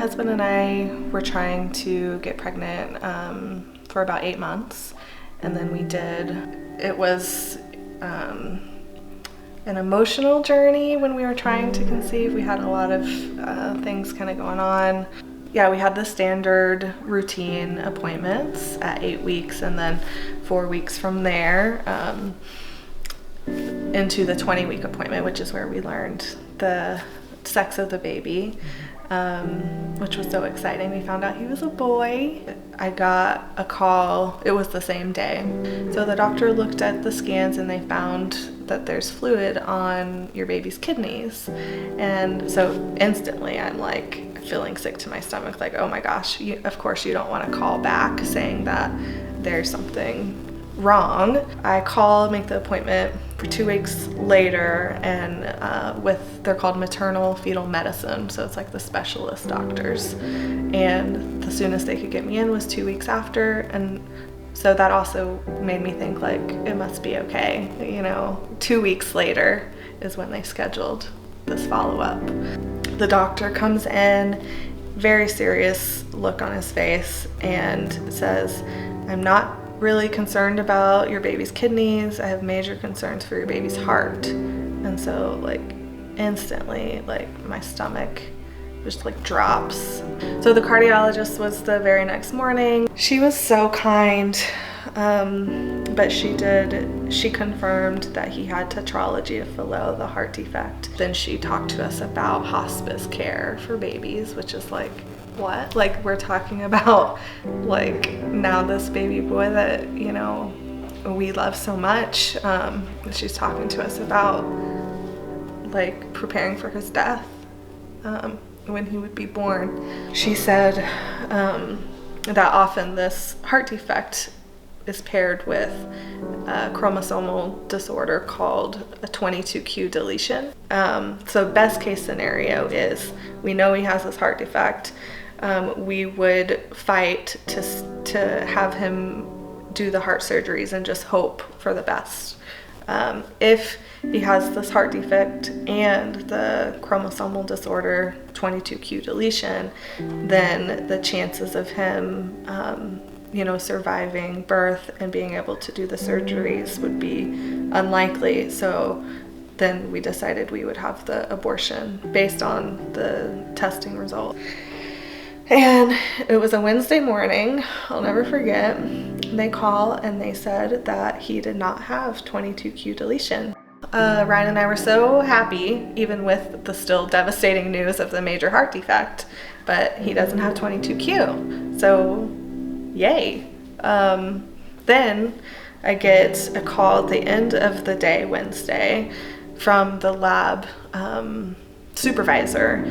husband and I were trying to get pregnant for about 8 months, and then we did. It was an emotional journey when we were trying to conceive. We had a lot of things kind of going on. Yeah, we had the standard routine appointments at 8 weeks, and then 4 weeks from there into the 20-week appointment, which is where we learned the sex of the baby, which was so exciting. We found out he was a boy. I got a call. It was the same day. So the doctor looked at the scans and they found that there's fluid on your baby's kidneys. And so instantly I'm like feeling sick to my stomach, like, oh my gosh, of course you don't want to call back saying that there's something wrong. I call, make the appointment for 2 weeks later, and they're called maternal fetal medicine, so it's like the specialist doctors, and the soonest they could get me in was 2 weeks after. And so that also made me think, like, it must be okay. 2 weeks later is when they scheduled this follow-up. The doctor comes in, very serious look on his face, and says, I'm not really concerned about your baby's kidneys. I have major concerns for your baby's heart. And so, like, instantly, like, my stomach just like drops. So the cardiologist was the very next morning. She was so kind, but she confirmed that he had tetralogy of Fallot, the heart defect. Then she talked to us about hospice care for babies, which is like, what? Like, we're talking about, like, now this baby boy that, we love so much. She's talking to us about, like, preparing for his death when he would be born. She said that often this heart defect is paired with a chromosomal disorder called a 22q deletion. So best case scenario is we know he has this heart defect. We would fight to have him do the heart surgeries and just hope for the best. If he has this heart defect and the chromosomal disorder, 22q deletion, then the chances of him surviving birth and being able to do the surgeries would be unlikely. So then we decided we would have the abortion based on the testing result. And it was a Wednesday morning, I'll never forget. They call and they said that he did not have 22q deletion. Ryan and I were so happy, even with the still devastating news of the major heart defect, but he doesn't have 22q, so yay. Then I get a call at the end of the day, Wednesday, from the lab supervisor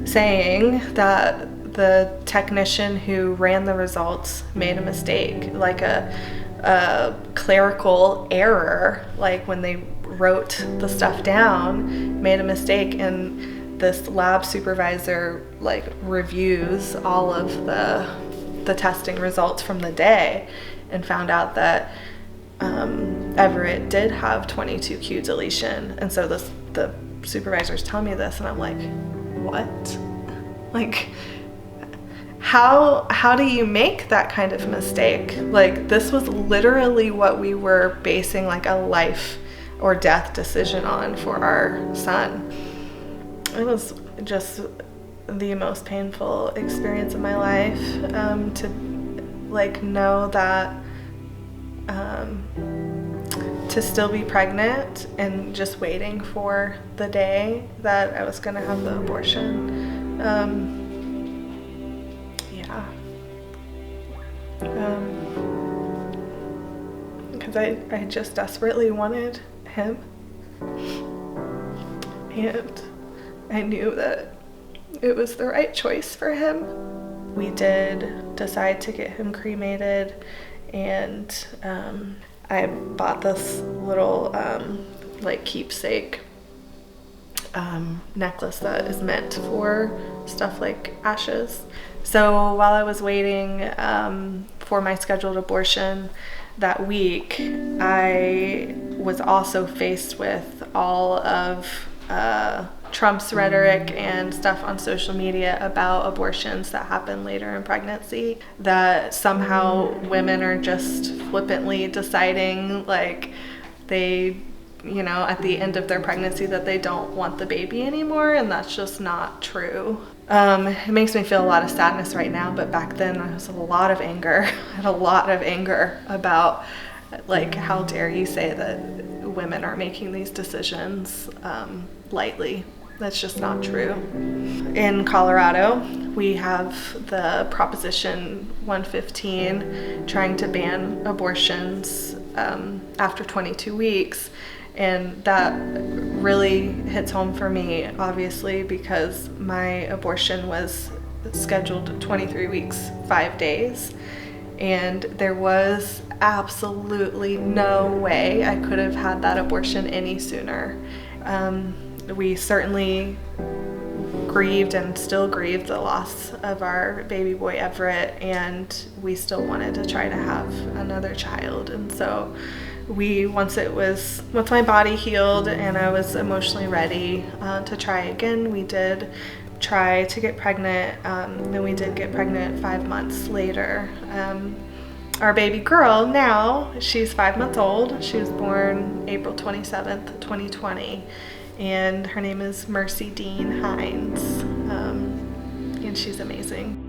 saying that the technician who ran the results made a mistake, like a clerical error, like when they wrote the stuff down, made a mistake, and this lab supervisor like reviews all of the testing results from the day and found out that Everett did have 22q deletion. And so the supervisors tell me this, and I'm like, what? Like, how do you make that kind of mistake? Like, this was literally what we were basing like a life or death decision on for our son. It was just the most painful experience of my life, to like know that to still be pregnant and just waiting for the day that I was gonna have the abortion. Because I just desperately wanted him, and I knew that it was the right choice for him. We did decide to get him cremated, and I bought this little like keepsake necklace that is meant for stuff like ashes. So while I was waiting for my scheduled abortion that week, I was also faced with all of Trump's rhetoric and stuff on social media about abortions that happen later in pregnancy, that somehow women are just flippantly deciding like they, you know, at the end of their pregnancy that they don't want the baby anymore, and that's just not true. It makes me feel a lot of sadness right now, but back then there was a lot of anger. I had a lot of anger about like, how dare you say that women are making these decisions lightly. That's just not true. In Colorado, we have the Proposition 115 trying to ban abortions after 22 weeks. And that really hits home for me, obviously, because my abortion was scheduled 23 weeks, 5 days. And there was absolutely no way I could have had that abortion any sooner. We certainly grieved and still grieve the loss of our baby boy Everett, and we still wanted to try to have another child. And so once my body healed and I was emotionally ready to try again, we did try to get pregnant, and we did get pregnant 5 months later. Our baby girl now, she's 5 months old. She was born April 27th, 2020. And her name is Mercy Dean Hines, and she's amazing.